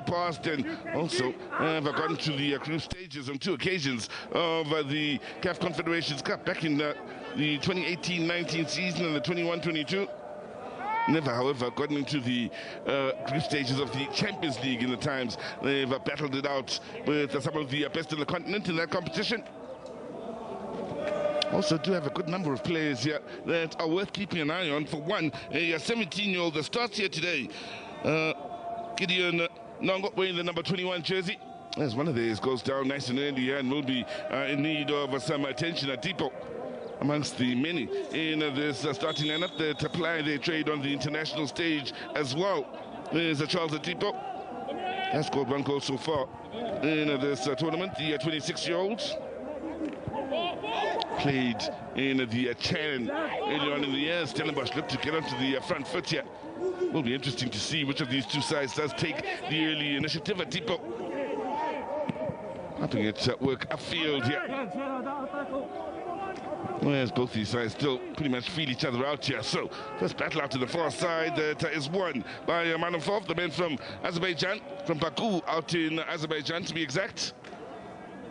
past, and also have gone to the group stages on 2 occasions of the CAF Confederations Cup back in the 2018-19 season and the 21-22. Never, however, gotten into the group stages of the Champions League in the times. They've battled it out with some of the best in the continent in that competition. Also do have a good number of players here that are worth keeping an eye on. For one, a 17-year-old that starts here today, Gideon Nongo, wearing the number 21 jersey. As one of these goes down nice and early here and will be in need of some attention at Tipo. Amongst the many in this starting lineup that apply their trade on the international stage as well. There's Charles Atipo. Has scored 1 goal so far in this tournament. The 26-year-old played in the Chan earlier on in the year. Stellenbosch looked to get onto the front foot here. Will be interesting to see which of these two sides does take the early initiative. Atipo helping it work upfield here. Whereas both these sides still pretty much feel each other out here. So, first battle out to the far side that is won by Manofov, the man from Azerbaijan, from Baku, out in Azerbaijan to be exact.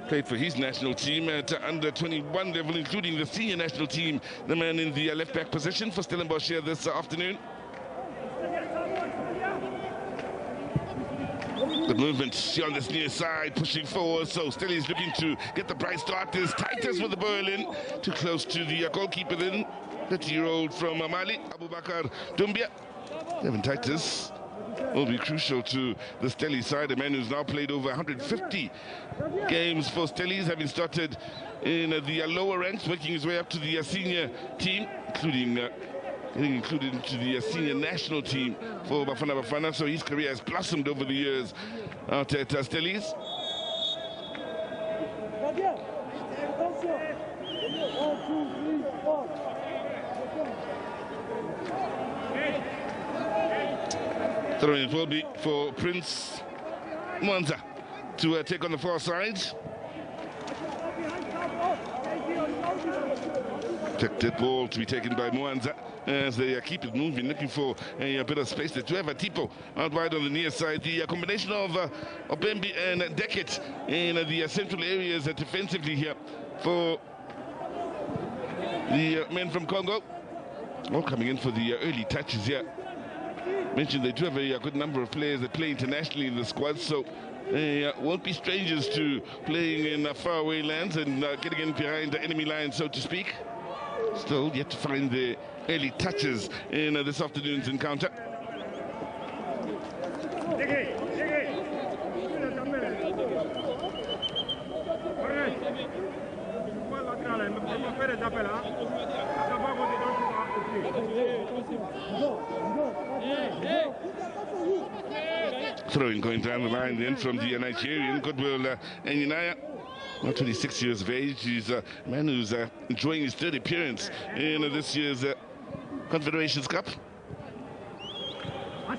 Played for his national team at under 21 level, including the senior national team, the man in the left back position for Stellenbosch here this afternoon. Good movement on this near side, pushing forward. So Stelli's looking to get the bright start. There's Titus with the ball in, too close to the goalkeeper then. 30-year-old from Mali, Abubakar Dumbia. Devin Titus will be crucial to the Stelli side, a man who's now played over 150 games for Stelli's, having started in the lower ranks, working his way up to the senior team, including getting included into the senior national team for Bafana Bafana. So his career has blossomed over the years out at Stelli's. Throwing it will be for Prince Mwanza to take on the far side. Protected ball to be taken by Mwanza as they keep it moving, looking for a bit of space. They do have a Tipo out wide on the near side. The combination of Obembi and Deket in the central areas defensively here for the men from Congo. All coming in for the early touches here. Mentioned they do have a good number of players that play internationally in the squad, so they won't be strangers to playing in faraway lands and getting in behind the enemy line, so to speak. Still yet to find the early touches in this afternoon's encounter. Throwing going down the line then from the Nigerian, Goodwill Enyinaya. 26 years of age. He's a man who's enjoying his 3rd appearance in this year's Confederations Cup.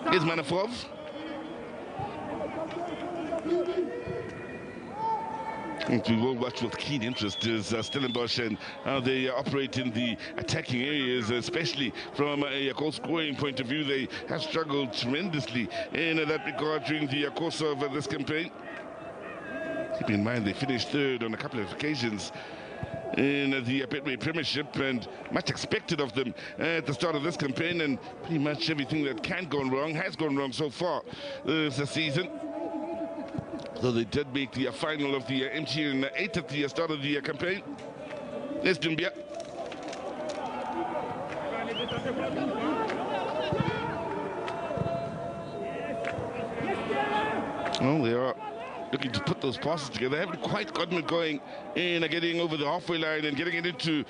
Here's Manafov. We will watch with keen interest is Stellenbosch and how they operate in the attacking areas, especially from a goal-scoring point of view. They have struggled tremendously in that regard during the course of this campaign. Keeping in mind they finished 3rd on a couple of occasions in the Betway Premiership, and much expected of them at the start of this campaign, and pretty much everything that can go wrong has gone wrong so far this season. Though they did make the final of the MTN 8 at the start of the campaign. There's Dumbia. Well, they are looking to put those passes together. They haven't quite gotten it going in getting over the halfway line and getting it into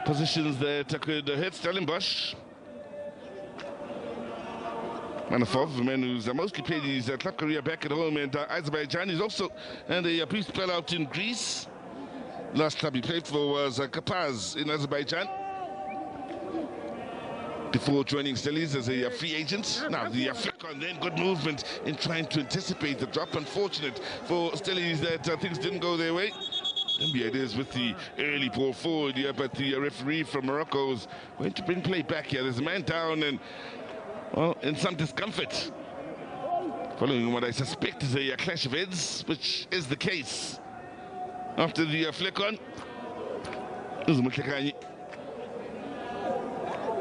positions that could hit Stellenbosch. Manafov, a man who's mostly played his club career back at home in Azerbaijan. He's also had a brief spell out in Greece. Last club he played for was Kapaz in Azerbaijan, before joining Stelli's as a free agent. Now the flick on then, good movement in trying to anticipate the drop. Unfortunate for Stelli's that things didn't go their way. Dumbia it is with the early ball forward here, but the referee from Morocco is going to bring play back here. There's a man down and, well, in some discomfort following what I suspect is a clash of heads, which is the case. After the flick on,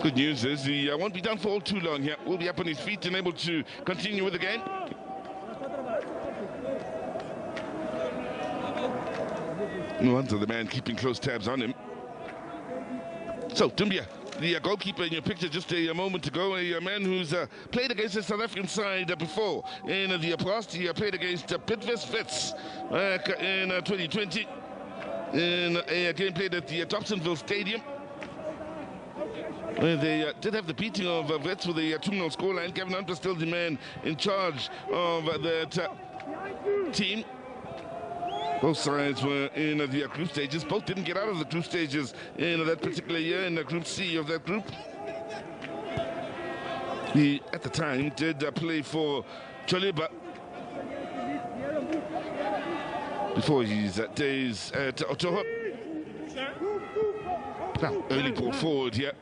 good news is he won't be down for all too long here. Will be up on his feet and able to continue with the game. No wonder the man keeping close tabs on him. So, Dumbia, the goalkeeper in your picture just a moment ago, a man who's played against the South African side before. In the past, he played against Pitwest Vets back in 2020 in a game played at the Dobsonville Stadium, where they did have the beating of Vets with a 2-0 scoreline. Kevin Hunter still the man in charge of that team. Both sides were in the group stages. Both didn't get out of the group stages in that particular year in the Group C of that group. He, at the time, did play for Choliba before his days at Otoho. Now, early ball forward here.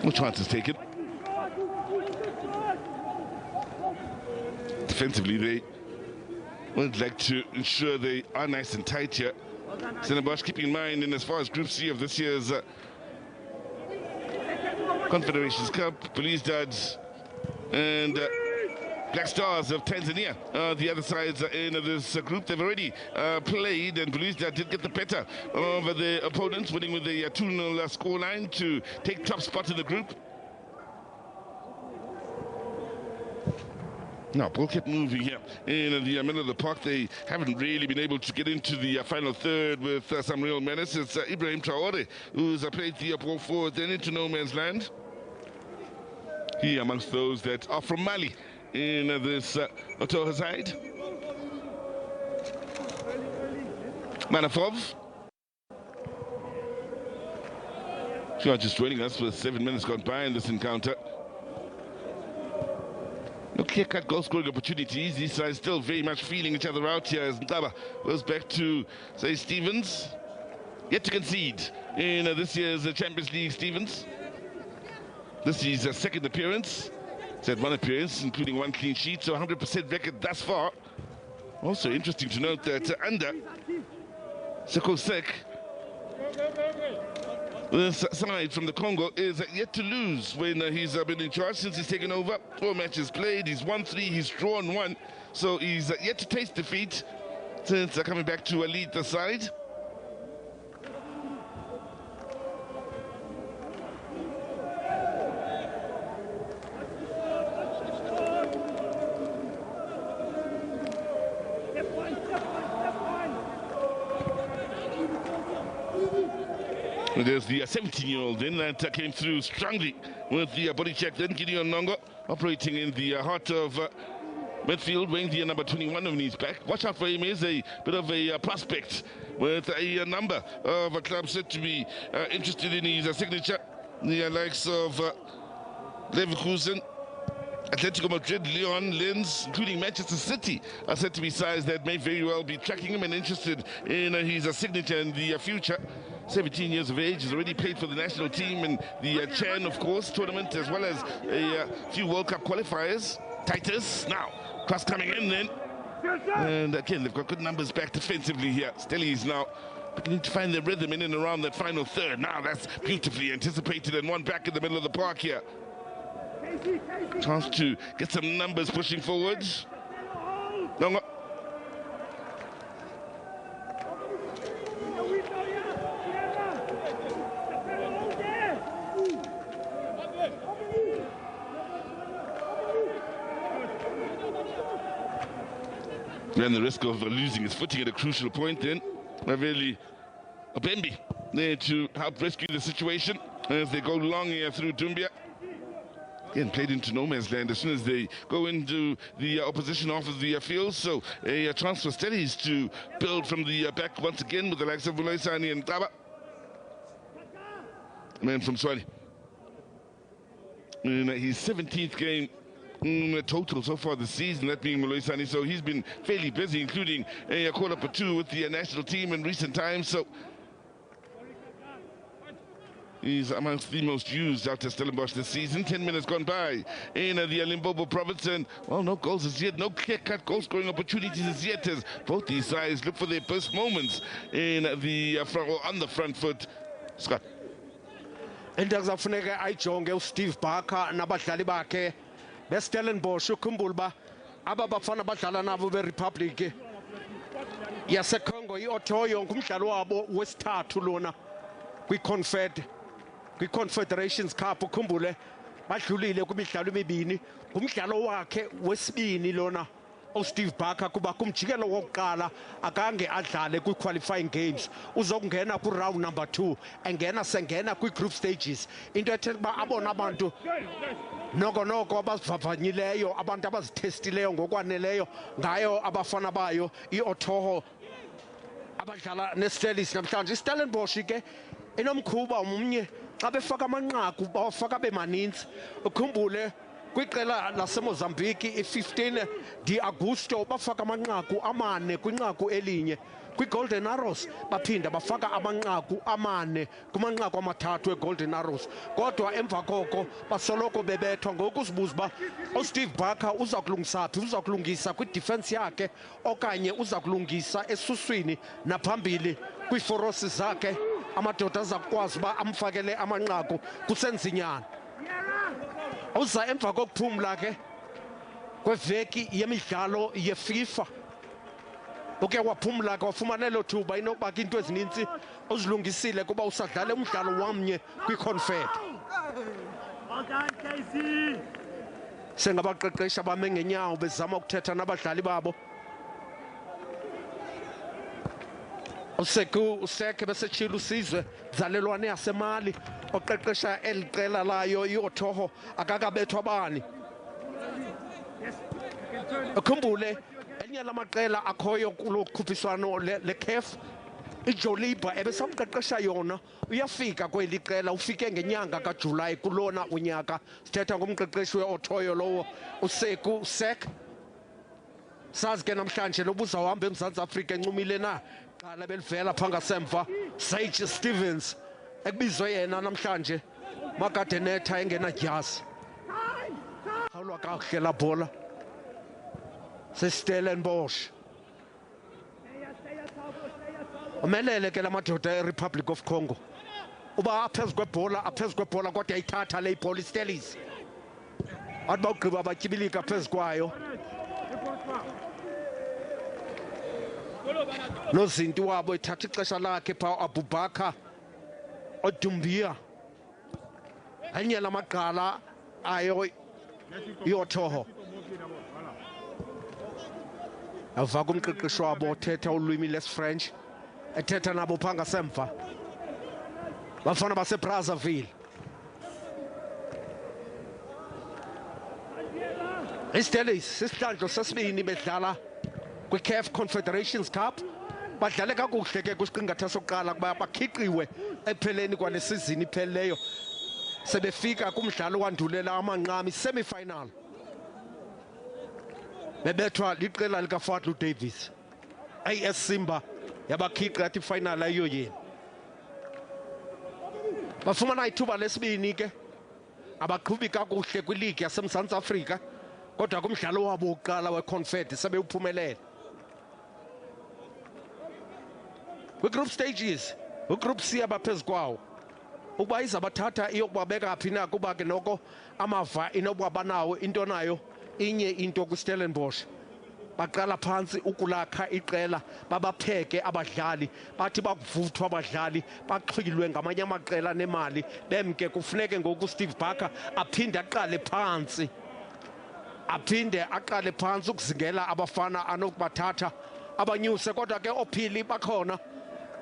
No chances taken. Defensively, they would like to ensure they are nice and tight here. Stellenbosch keeping in mind, in as far as Group C of this year's Confederations Cup, Police Duds and Black Stars of Tanzania, the other sides in this group. They've already played, and Police Duds did get the better of their opponents, winning with a 2-0 scoreline to take top spot in the group. Now, ball kept moving here in the middle of the park. They haven't really been able to get into the final third with some real menace. It's Ibrahim Traore who's played the ball forward, then into no man's land. He amongst those that are from Mali in this Otoho side. Manafov. She are just joining us with 7 minutes gone by in this encounter. No clear-cut goal-scoring opportunities. These sides still very much feeling each other out here as Ndaba goes back to, say, Stevens. Yet to concede in this year's Champions League, Stevens. This is his second appearance. He's had 1 appearance, including 1 clean sheet, so 100% record thus far. Also interesting to note that under Sekosek, this side from the Congo is yet to lose when he's been in charge since he's taken over. 4 matches played, he's won 3, he's drawn 1. So he's yet to taste defeat since coming back to lead the side. There's the 17-year-old in that came through strongly with the body check. Then Gideon Nongo operating in the heart of midfield, weighing the number 21 on his back. Watch out for him. He's a bit of a prospect with a number of clubs said to be interested in his signature. The likes of Leverkusen, Atletico Madrid, Lyon, Linz, including Manchester City are said to be sides that may very well be tracking him and interested in his signature in the future. 17 years of age, has already played for the national team in the Chan, of course, tournament, as well as a few World Cup qualifiers. Titus, now, cross coming in then. And again, they've got good numbers back defensively here. Stellies now beginning to find their rhythm in and around that final third. Now that's beautifully anticipated and 1 back in the middle of the park here. Chance to get some numbers pushing forwards. No. Ran the risk of losing his footing at a crucial point then. Really, Obembi there to help rescue the situation as they go long here through Dumbia. Again, played into no man's land as soon as they go into the opposition off of the field. So a chance for Stellies to build from the back once again with the likes of Muloisani and Taba. Man from Swali. In his 17th game total so far this season, that being Muloisani. So he's been fairly busy, including a quarter for 2 with the national team in recent times. So is amongst the most used out of Stellenbosch this season. 10 minutes gone by in the Limpopo province, and well, no goals as yet, no clear-cut goal-scoring opportunities as yet, as both these sides look for their best moments in the front, or on the front foot. Scott. Into akuzafuneka ayijonge uSteve Barker nabadlali bakhe beStellenbosch. Ukhumbula uba aba bafana badlala nabo beRepublic yaseCongo, i-Otoho, ngumdlalo wabo wesithathu lona kwi-Confederations Cup. Ukhumbule badlulile kwimidlalo emibini, ngumdlalo wakhe wesibini lona uSteve Barker, kuba kumjikelo wokuqala akange adlale kwi-qualifying games. Uzokungena ku-round number 2, sengena kwi-group stages, into ethetha uba abona abantu noko abazivavanyileyo, abantu abazithestileyo ngokwaneleyo ngayo abafana bayo i-Otoho abadlala neStellis namhlanje. iStellenbosch ke enomkhuba omnye xa befaka amanqaku bawafaka bemaninzi. Ukhumbule kwiqela laseMozambique i-15 de Agosto bafaka amanqaku amane kwinqaku elinye. Kwi-Golden Arrows baphinda bafaka amanqaku amane kumanqaku amathathu e-Golden Arrows, kodwa emva koko basoloko bebethwa. Ngoku uzibuza uba uSteve Barker uza kulungisa phi, uza kulungisa kwidefense yakhe okanye uza kulungisa esuswini naphambili kwiiforosi zakhe. Amadoda aza kukwazi uba amfakele amanqaku kusenzinyana. Uza emva kokuphumla ke kweveki yemidlalo yeFIFA, uke waphumla ke wafumana elo thuba inokuba ke into ezininzi uzilungisile kuba usadlala umdlalo wamnye kwi-Confed. Sengabaqeqesha bame ngenyawo bezama ukuthetha nabadlali babo. Useke besetshila uSizwe Dzalelwane yaseMali oqeqesha eli qela layo i-Otoho akakabethwa bani. Ukhumbule elinye lamaqela akhoyo kulo khuphiswano le-CAF, iJoliba ebesamqeqesha yona, uyafika kweli qela, ufike ngenyanga kaJulayi kulona unyaka. Sithetha ngomqeqeshi we-Otoho lowo Sek. Sazi ke namhlanje lobu uzawuhamba eMzantsi Afrika encumile na qala belivela pha ngasemva Sage Stevens ekubizwe yena namhlanje makade netha engenadyasi. Hawulwa kakuhle la bhola seStellenbosch. Umelele ke la madoda eRepublic of Congo uba aphezu kwebhola kodwa yayithatha le ibhola iStellis athi bawugqiba batyibilika phezu kwayo. Nozinti wabo ethatha ixesha lakhe pha Abubakar Odumbia, elinye lamagqala ayo i-Otoho. Ava kumqeqeshi wabo othetha ulwimi lesiFrench, ethetha nabo pha ngasemva bafana baseBrazzaville. iStellis sisihlandlo sesibini bedlala kwi-CAF Confederations Cup. Badlale kakuhle ke kwisiqingatha sokuqala kuba bakhiqiwe ekupheleni kwale sizini iphelileyo, sebefika kumdlalo wandulela amanqami semi-final, bebethwa liqela likaFadlu Davis. AS Simba yabakhiqa yathi final ayiyo yena. Bafumana ithuba lesibini ke abaqhubi kakuhle kwiligi yaseMzantsi Afrika, kodwa kumdlalo wabo wokuqala weConfed sebewuphumelele. Kwi-group stages, kwi-group C abaphezu kwawo, ukuba izabathatha iyokubabeka phi na, kuba ke noko amava inokuba banawo into nayo inye into kwiStellenbosch. Baqala phantsi ukulakha iqela, babapheke abadlali, bathi bakuvuthwa abadlali baxhilwe ngamanye amaqela nemali bemke. Kufuneke ngoku uSteve Barker aphinde aqale phantsi ukuzingela abafana anokubathatha abanyuse. Kodwa ke ophili bakhona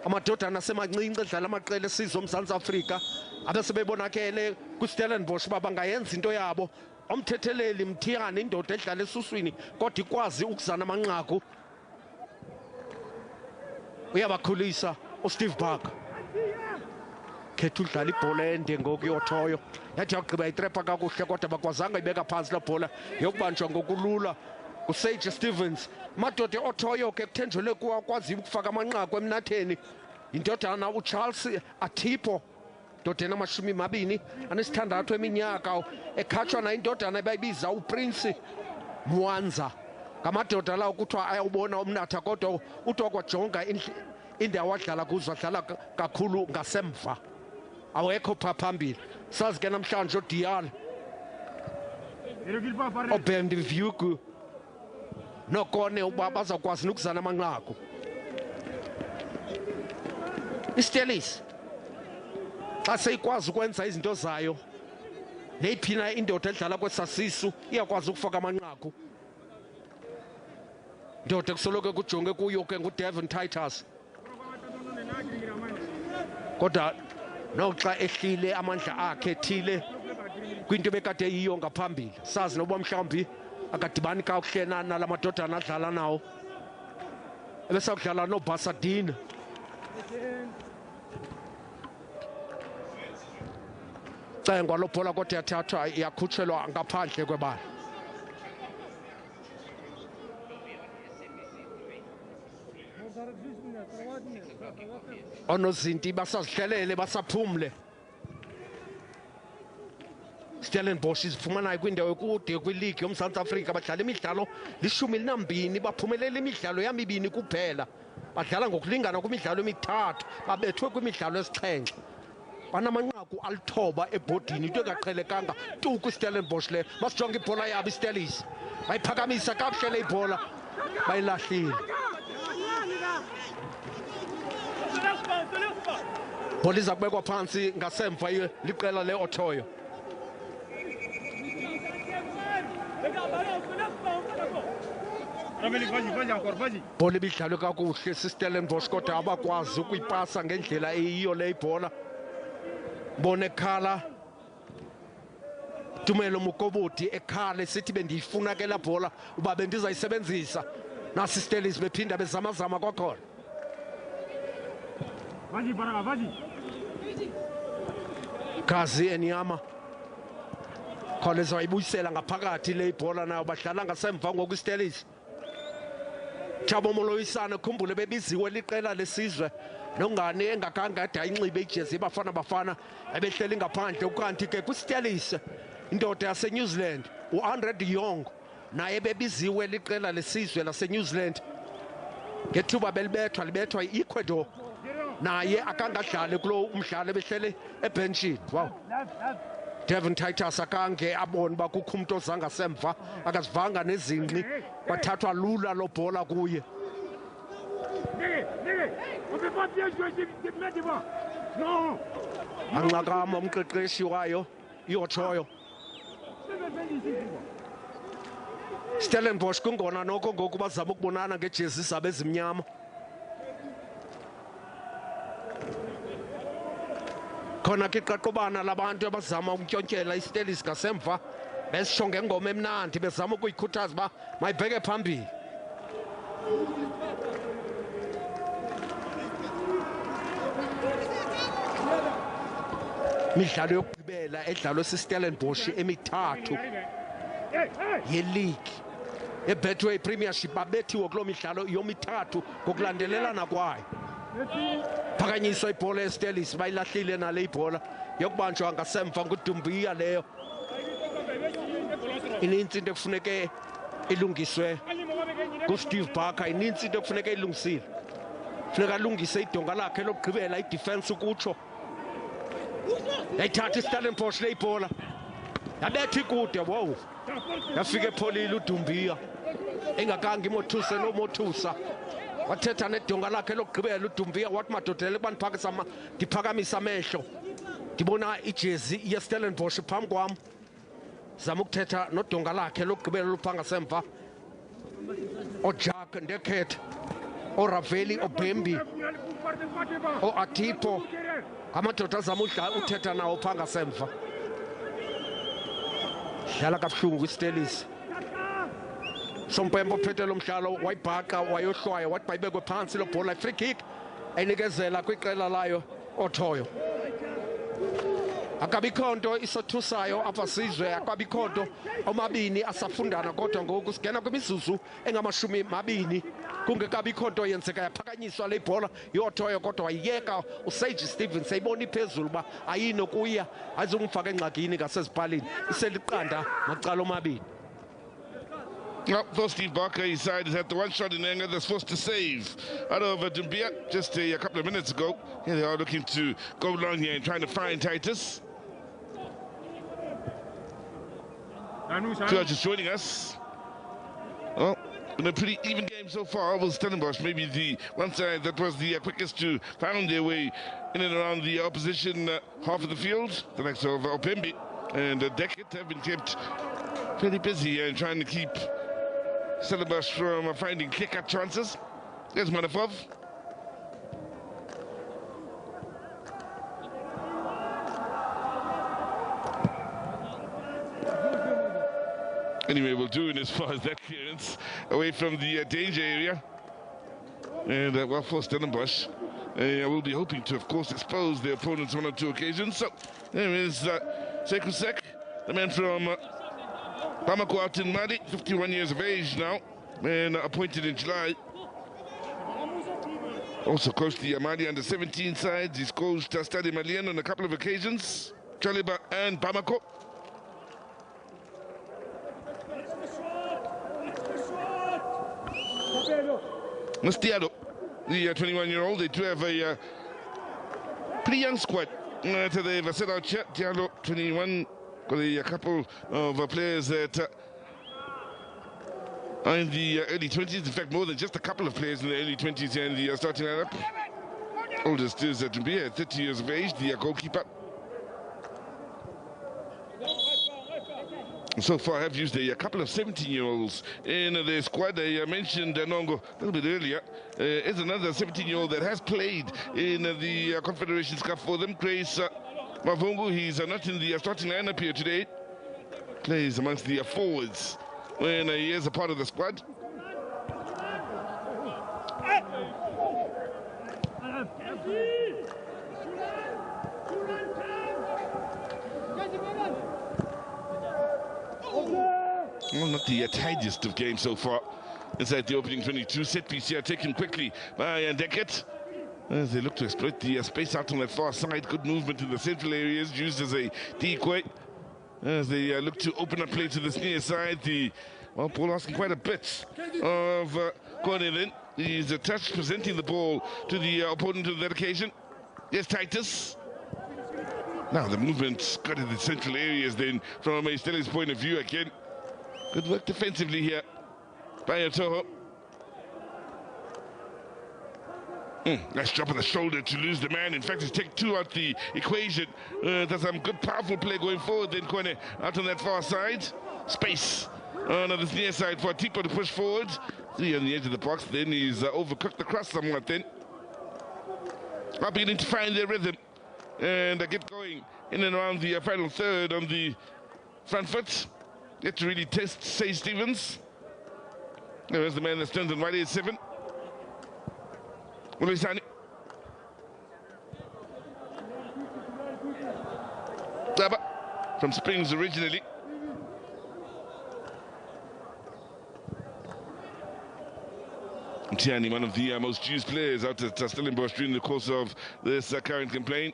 amadodana asemancinci edlala amaqela esizwe oMzantsi Afrika abesebebonakele kwiStellenbosch uba bangayenza into yabo. Umthetheleli Mthiyane, indoda edlala esuswini kodwa ikwazi ukuzana amanqaku, uyabakhulisa uSteve Barker. Khetha udlala ibhola ende ngoku i-Otoho yathi yagqiba itrepa kakuhle, kodwa bakwazanga ibeka phansi la bhola yokubanjwa ngokulula nguSage Stevens. Madoda e-Otoho ke kuthenjelwe kuwa kwaziyo ukufaka amanqaku emnatheni, indodana uCharles Atipo ndoda enamashumi mabini anesithandathu eminyaka ekhatshwa na indodana ebayibiza uPrince Mwanza ngamadoda lawo kuthiwa ayawubona umnatha kodwa uthiwa kwajonga indawo adlala kuzo adlala kakhulu ngasemva awekho pha phambili sazi ke namhlanje uDial oBendi Vyugu nokone uba bazakwazi ukuzana amanqaku iStelis xa seyikwazi ukwenza izinto zayo neyiphina indoda edlala kwesasisu iyakwazi ukufaka amanqaku ndoda kusoloko kujonge kuyo ke nguDevin Titus kodwa noxa ehlile amandla akhe ethile kwinto bekade yiyo ngaphambili sazi noba mhlawumbi akadibani kakuhle nala madodana adlala nawo ebesakudlala noBasadine cengwa lo bhola kodwa yathathwa yakhutshelwa ngaphandle kwebala onozinti basazihlelele basaphumle Stellenbosch izifumanayo kwindawo ekude kwiligi yoMzantsi Afrika badlala imidlalo 12 baphumelela imidlalo yamibini kuphela badlala ngokulingana kwimidlalo emithathu babethwe kwimidlalo esixhenxe banamanqaku alithoba ebhodini into engaqhelekanga tu kwiStellenbosch le basijonga ibhola yabo iStelis bayiphakamisa kakuhle le ibhola bayilahlile bhola iza kubekwa phansi ngasemva liqela le-Otoho bhola ibidlalwe kakuhle siStellenbosch kodwa abakwazi ukuyipasa ngendlela eyiyo le ibhola mbone ekhala Tumelo Mukoboti ekhala sithi bendiyifuna ke la bhola uba bendizayisebenzisa nasi iStelis bephinda bezamazama kwakhona Gazi Enyama khona ayibuyisela ngaphakathi le ibhola nayo badlala ngasemva ngokwiStelis Thabo Moloyisana khumbule bebiziwe liqela lesizwe nongane engakanga ade ayinxibe ijezi bafana ebehleli ngaphandle ukanti ke kwiStelis indoda yaseNew Zealand u100 Young naye bebiziwe liqela lesizwe laseNew Zealand ngethuba libethwa iEcuador naye akangadlali kulo umdlalo behlele ebenchini wow Devin Titus akange abone bakukho umuntu ozangasemva akazivanga nezinqi bathathwa lula lo bhola kuye anqakama umqeqeshi wayo iOtoho Stellenbosch kungona noko ngoku bazama ukubonana ngejezi zabo ezimnyama khona ke iqaqobana labantu abazama ukuntyontshela iStelis ngasemva besisho ngengoma emnandi bezama ukuyikhuthaza uba mayibheke phambili midlalo yokugqibela edlalwe siStellenbosch emithathu ye-league eBetway Premiership babethiwe kulo midlalo yomithathu ngokulandelelana kwayo phakanyiswa ibhola yeStelis bayilahlile nale ibhola yokubanjwa ngasemva nguDumbuya leyo ininzi into ekufuneke ilungiswe nguSteve Barker ininzi into ekufuneke ilungisile funeka alungise idonga lakhe lokugqibela idefense ukutsho yayithatha iStellenbosch le ibhola yabetha ikude wow yafika epholile uDumbuya engakanga imothuse nomothusa wathetha nedonga lakhe lokugqibela uDumbuya wathi madodele kuba ndiphakamisa amehlo ndibona ijezi yeStellenbosch phambi kwam zama ukuthetha nodonga lakhe lokugqibela luphangasemva oJack Ndekhethe oRaveli oBembi oAtipo ngamadoda azama uthetha nawo phangasemva dlala kabuhlungu kwiStelis Sompembo phethe lo mdlalo wayibhaqa wayohlwaya wathi bayibekwe phansi lo bhola free kick ayinikezela kwiqela layo Otoho akabikho nto isothusayo apha sizwe akabikho nto omabini asafundana kodwa ngoku sigena kwimizuzu engamashumi 20 kungekabikho nto yenzeka yaphakanyiswa le bhola yotoyo kodwa wayiyeka uSage Stevens eyibona iphezulu uba ayinokuya ayizumfaka engxakini ngasezipalini iseliqanda macala omabini. Well, for Steve Barker, his side has had the one shot in anger that's forced to save out of Dumbia just a couple of minutes ago. Here they are looking to go long here and trying to find Titus. George is joining us. Well, in a pretty even game so far, was Stellenbosch maybe the one side that was the quickest to find their way in and around the opposition half of the field. The likes of Opembi and Deckett have been kept pretty busy and trying to keep Stellenbosch from finding kick-out chances. There's Manafov. Anyway, we'll do it as far as that clearance away from the danger area. And well, for Stellenbosch, we'll be hoping to, of course, expose their opponents on 1 or 2 occasions. So there is Sekusek, the man from Bamako out in Mali, 51 years of age now, and appointed in July. Also coached the Mali under-17 sides. He's coached Stade Malien on a couple of occasions, Chaliba and Bamako. Mustiado, the 21-year-old, they do have a pretty young squad. They've set out Diallo, 21, got a couple of players that are in the early 20s. In fact, more than just a couple of players in the early 20s here in the starting lineup. Oldest is Dumbia, 30 years of age, the goalkeeper. So far, have used a couple of 17-year-olds in their squad. I mentioned Nongo a little bit earlier. Is another 17-year-old that has played in the Confederations Cup for them. Grace Mavungu, he's not in the starting lineup here today. Plays amongst the forwards when he is a part of the squad. Well, not the tidiest of games so far inside the opening 22. Set piece here taken quickly by Deckett as they look to exploit the space out on that far side. Good movement in the central areas, used as a decoy as they look to open up play to this near side. Well, Paul asking quite a bit of Cornelin. He's touched, presenting the ball to the opponent on that occasion. Yes, Titus. Now the movement's got in the central areas then from a Stelli's point of view again. Good work defensively here by Otoho. Nice drop on the shoulder to lose the man. In fact, he's taken 2 out the equation. There's some good, powerful play going forward. Then Kone out on that far side. Space on this near side for Tipo to push forward. 3 on the edge of the box. Then he's overcooked the cross somewhat then. Are beginning to find their rhythm and get going in and around the final third on the front foot. Get to really test Sage Stevens. There's the man that stands on right at 7. Ulisani. Daba from Springs originally. Tiani, one of the most used players out at Stellenbosch during the course of this current campaign,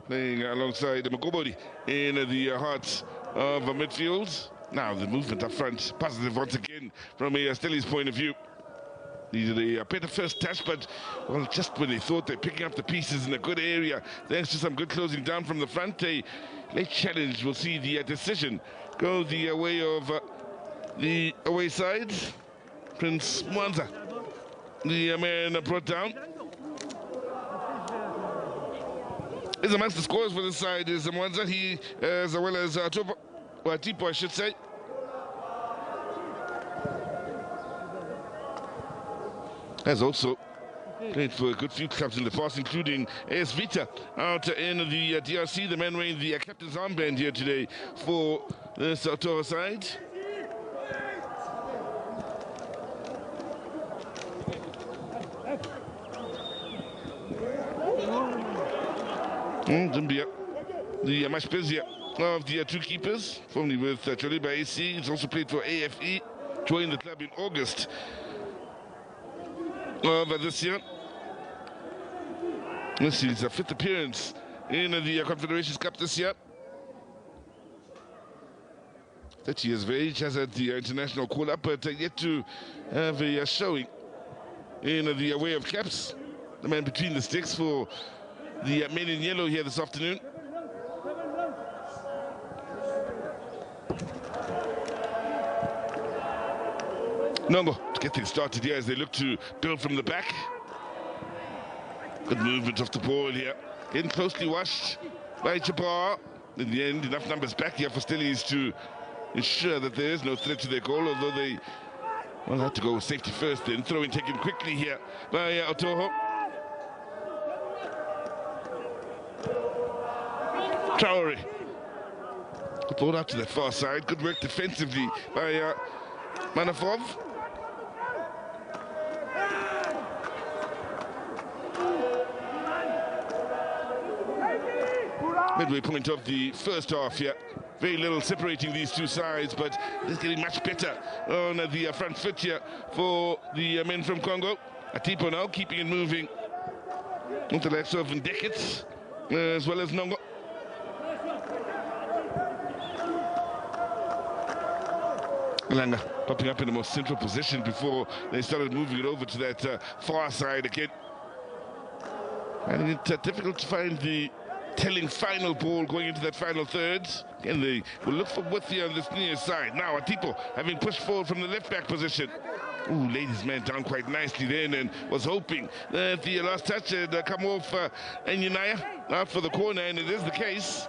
playing alongside Makobodi in the heart of midfield. Now the movement up front, positive once again from a Stelli's point of view. Needed a better first touch, but well, just when they thought they're picking up the pieces in a good area, thanks to some good closing down from the front, a late challenge will see the decision go the way of the away side. Prince Mwanza, the man brought down. Is amongst the scorers for this side is Mwanza, he as well as Tipo, I should say. Has also played for a good few clubs in the past, including AS Vita out in the DRC. The man wearing the captain's armband here today for the Otoho side. Dumbia the match busier of the two keepers, formerly with Choliba AC. He's also played for AFE, joined the club in August of this year. This is his fifth appearance in the Confederations Cup this year. 30 years of age, has had the international call-up, but yet to have a showing in the way of caps. The man between the sticks for the men in yellow here this afternoon. Congo to get things started here as they look to build from the back. Good movement of the ball here. Getting closely watched by Jabbar. In the end, enough numbers back here for Stellies to ensure that there is no threat to their goal, although they will have to go with safety first then. Throw-in taken quickly here by Otoho. Traore. Good ball out to the far side. Good work defensively by Manafov. Midway point of the first half here. Very little separating these two sides, but it's getting much better on the front foot here for the men from Congo. Atipo now keeping it moving with the likes of Ndekets as well as Nongo. Langa popping up in the most central position before they started moving it over to that far side again. And it's difficult to find the telling final ball going into that final third. Again, they will look for width here on this near side. Now, Atipo having pushed forward from the left back position. Ooh, ladies man down quite nicely then, and was hoping that the last touch had come off Enyinaya out for the corner, and it is the case.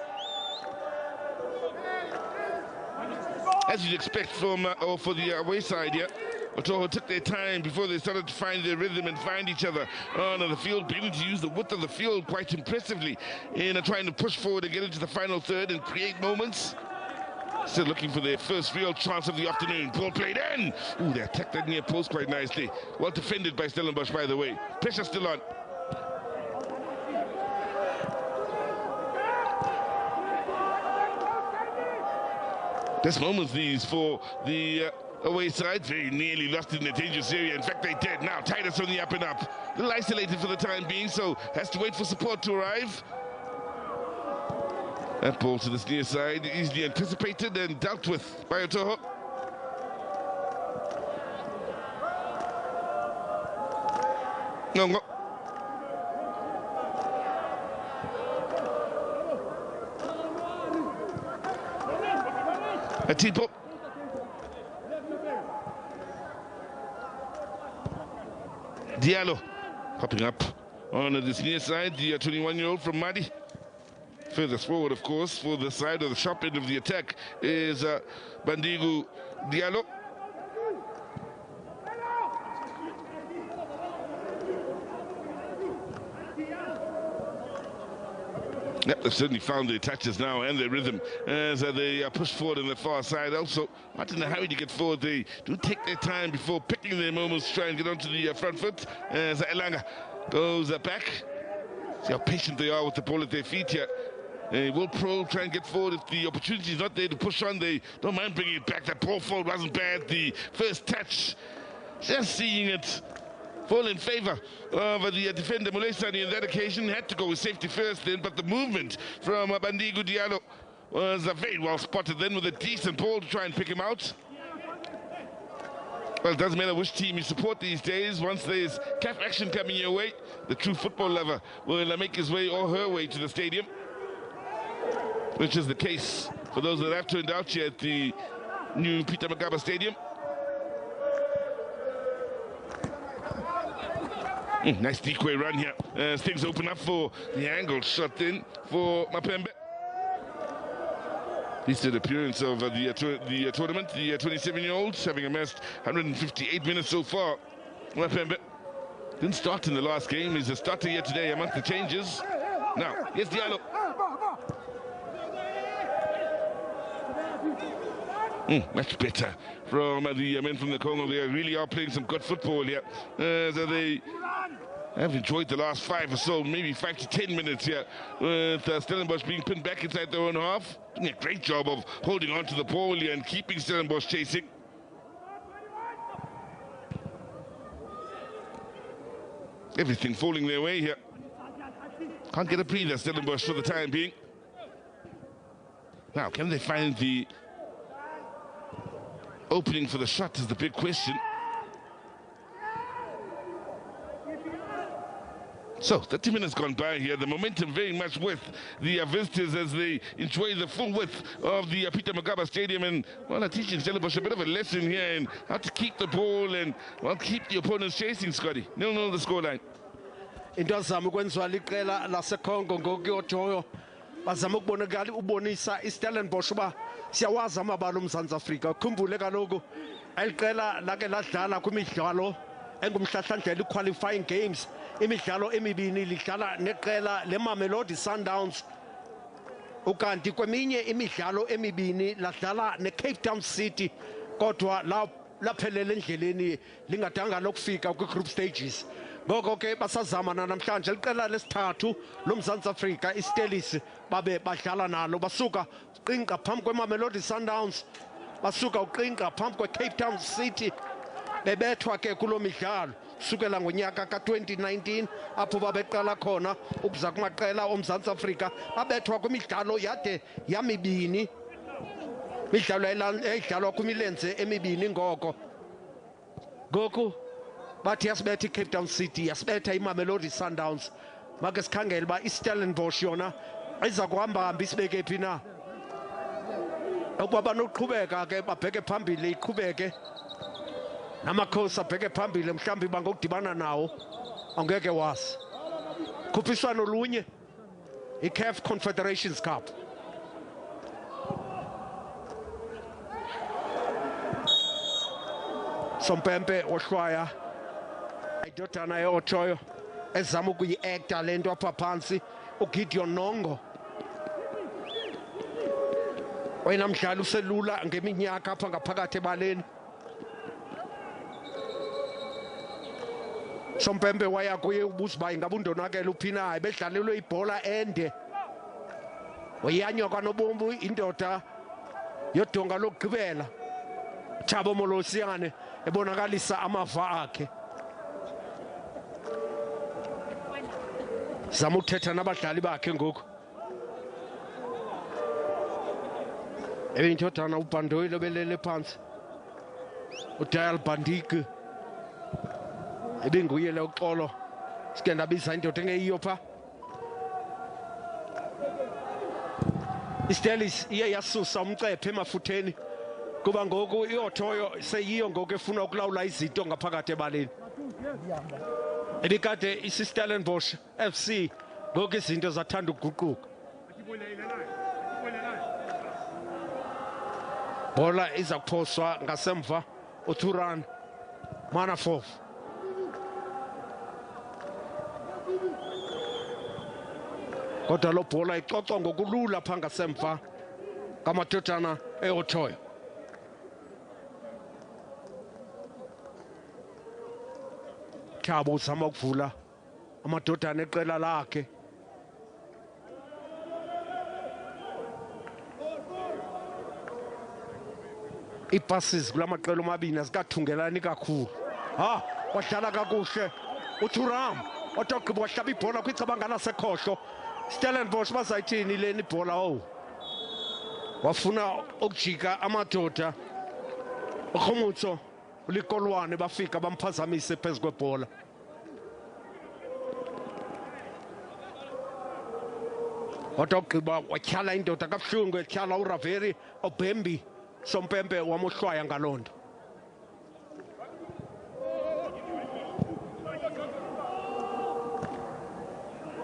As you'd expect from, or for the away side here, Otoho took their time before they started to find their rhythm and find each other on the field, beginning to use the width of the field quite impressively in trying to push forward and get into the final third and create moments. Still looking for their first real chance of the afternoon. Ball played in. Ooh, they attacked that near post quite nicely. Well defended by Stellenbosch, by the way. Pressure still on. There's moments these for the away side, very nearly lost in the dangerous area. In fact, they did. Now, Titus on the up and up. A little isolated for the time being, so has to wait for support to arrive. That ball to this near side, easily anticipated and dealt with by Otoho. No. Atipo. Diallo popping up on this near side, the 21-year-old from Madi. Further forward, of course, for the side of the sharp end of the attack is Bandigu Diallo. Yep, they've certainly found their touches now and their rhythm as they push forward on the far side. Also, not in a hurry to get forward. They do take their time before picking their moments to try and get onto the front foot as Elanga goes back. See how patient they are with the ball at their feet here. They will try and get forward. If the opportunity is not there to push on, they don't mind bringing it back. That ball forward wasn't bad. The first touch, just seeing it fall in favor of the defender Mulesani on that occasion. Had to go with safety first then, but the movement from Bandigu Diallo was very well spotted then with a decent ball to try and pick him out. Well, it doesn't matter which team you support these days. Once there's CAF action coming your way, the true football lover will make his way or her way to the stadium, which is the case for those that have turned out here at the new Peter Magaba Stadium. Nice decoy run here as things open up for the angle shot in for Mapembe. This is the appearance of the tournament. The 27-year-olds having amassed 158 minutes so far. Mapembe didn't start in the last game. He's a starter here today amongst the changes. Now, here's Diallo. Much better from the men from the Congo. They really are playing some good football here. So they I've enjoyed the last 5 or so, maybe 5 to 10 minutes here, with Stellenbosch being pinned back inside their own half. Doing a great job of holding on to the ball here and keeping Stellenbosch chasing. Everything falling their way here. Can't get a breather, Stellenbosch, for the time being. Now, can they find the opening for the shot is the big question. So, 30 minutes gone by here. The momentum very much with the visitors as they enjoy the full width of the Peter Magaba Stadium. And, well, they're teaching Stellenbosch a bit of a lesson here in how to keep the ball and, well, keep the opponents chasing, Scotty. 0-0 the scoreline. Into azama ukwenziwa liqela laseCongo ngokuyojoyo bazama ubonisa iStellenbosch uba siyawazi amabala oMzantsi Afrika. Khumbule kaloku eliqela lake ladlala kwimidlalo engumhlahlandlela i-qualifying games, imidlalo emibini lidlala neqela leMamelodi Sundowns, ukanti kweminye imidlalo emibini ladlala neCape Town City, kodwa laphelele endleleni lingadanga lokufika kwi-group stages. Ngoko ke basazama namhlanje liqela lesithathu loMzantsi Afrika iStellis babe badlala nalo, basuka uqinqa phambi kweMamelodi Sundowns, basuka uqinqa phambi kweCape Town City, bebethwa ke kulo midlalo sukela ngonyaka ka-2019 apho babeqala khona ukuza kumaqela oMzantsi Afrika, babethwa kwimidlalo yade yamibini, midlalo eyidlalwa kwimilenze emibini. Ngoko bathi yasibetha iCape Town City, yasibetha iMamelodi Sundowns. Make sikhangele uba iStellenbosch yona iza kuhamba isibeke phi na, ukuba banoqhubeka ke babheke phambili, iqhubeke namakhosi abheke phambili, mhlawumbi bangokudibana nawo angeke wazi. Khuphiswano lunye iCAF Confederations Cup. Sompempe ohlwaya idodana ye-Otoho ezama ukuyi-acta le nto apha phansi, uGideon Nongo oyena mdlali uselula ngeminyaka apha ngaphakathi ebaleni. Sompempe waya kuye ubuza uba ingaba undonakele uphi na, ebedlalelwe ibhola ende, uyanywa kanobomvu indoda yodonga lokugqibela, Thabo Molosiane ebonakalisa amava akhe. Zama uthetha nabadlali bakhe ngoku. Indodana uBandoile belele phansi, uDial Bandike ebinguye le uxolo, sike ndabiza indoda engeyiyo pha. iStellis iye yasusa umcephe emafutheni kuba ngoku iOtoho seyiyo ngoku efuna ukulawula izinto ngaphakathi ebaleni. Ebikade iStellenbosch FC ngoku izinto zathanda ukuguquka. Bola iza kuphoswa ngasemva uThuran Manafov. Kodwa lo bhola ixoxwa ngokulula pha ngasemva kamadodana eOtoho. Thabo uzama ukuvula amadodana eqela lakhe. Ipasses kula maqela omabini azikathungelani kakhulu. Wadlala kakuhle uThuram, otogqiba wahlaba ibhola kwicabanga lasekhohlo. Stellenbosch bazayithini leni ibhola? Wafuna ukujika amadoda. uKhomutso ulikolwane bafika bamphazamise phezu kwebhola. Otogqiba watyhala indoda kabuhlungu, etyhala uRaveri Obembi. Sompempe wamohlwaya ngalondo.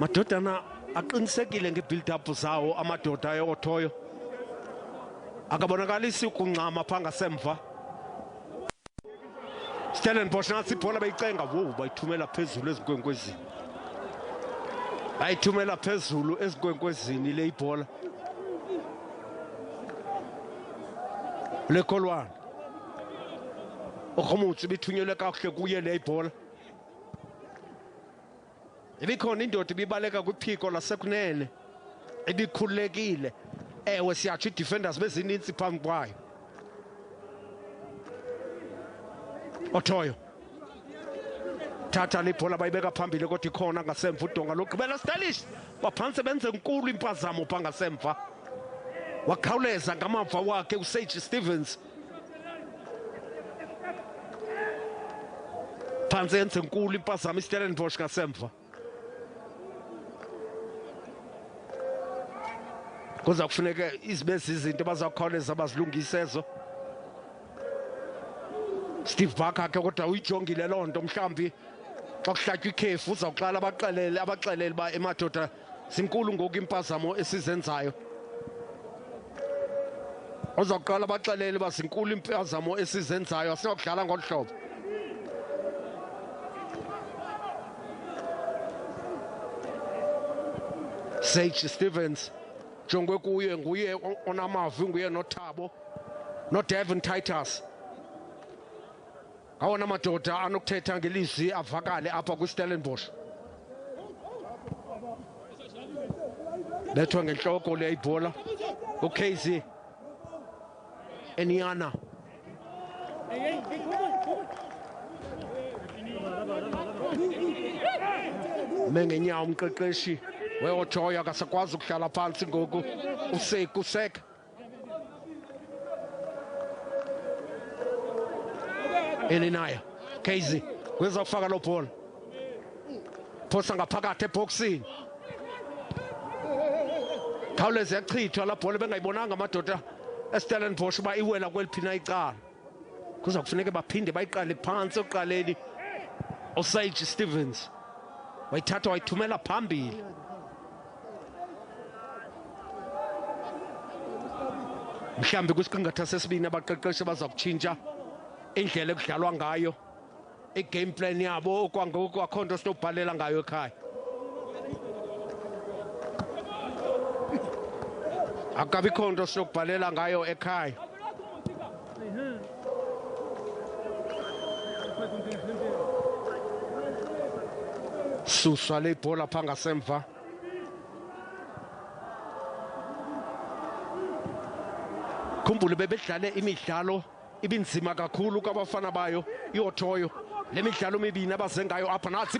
Madodana aqinisekile ngebuild up zawo amadoda eOtoho. Akabonakalisi ukuncama pha ngasemva. Stellenbosch nathi ibhola bayicenga, bayithumela phezulu ezikwenkwezini. Bayithumela phezulu ezikwenkwezini le ibhola. Lekolwane uKhomutso bithunyelwe kakuhle kuye le ibhola. ibikhona indoda ibibaleka kwiphiko lasekunene ebikhululekile ewe siyatsho i-defenders bezininzi phambi kwayo. Otoho thatha libhola bayibeka phambili kodwa ikhona ngasemva udonga lokugqibela Stellenbosch baphantse benze enkulu impazamo pha ngasemva wakhawuleza ngamava wakhe uSage Stevens phansi yenze enkulu impazamo iStellenbosch ngasemva kuza kufuneka izibezi izinto bazakhawuleza bazilungise ezo. Steve Barker ke kodwa uyijongile loo nto mhlawumbi xa kuhlatywa ikhefu uzawuqala abaxelele ba emadoda zinkulu ngoku impazamo esizenzayo. Uzawuqala abaxelele ba zinkulu impazamo esizenzayo asinokudlala ngolu hlobo. Sage Stevens jongwe kuye nguye onamavi nguye noThabo noDevin Titus awona madoda anokuthetha ngelizwi avakale apha kwiStellenbosch. Bethwa ngentloko le ibhola uKZ Eniana mengenyawo umqeqeshi we-Otoho akasakwazi ukudlala phansi ngoku usek Elinaya KZ kweza kufaka lo bhola phosa ngaphakathi eboxini khawuleze yachithwa la bhola bengayibonanga amadoda eStellenbosch ba iwela kweliphina icala kuza kufuneka baphinde bayiqale phansi oqaleni uSage Stevens wayithatha wayithumela phambili mhlambi kwisiqingatha sesibini abaqeqeshi baza kutshintsha indlela ekudlalwa ngayo i-game plan yabo okwangoku akho nto sinobhalela ngayo ekhaya. Akabikho nto sinokubhalela ngayo ekhaya. Suswa le bhola pha ngasemva. Khumbule bebedlale imidlalo ibinzima kakhulu kwabafana bayo i-Otoho le midlalo emibini abaze ngayo apha nathi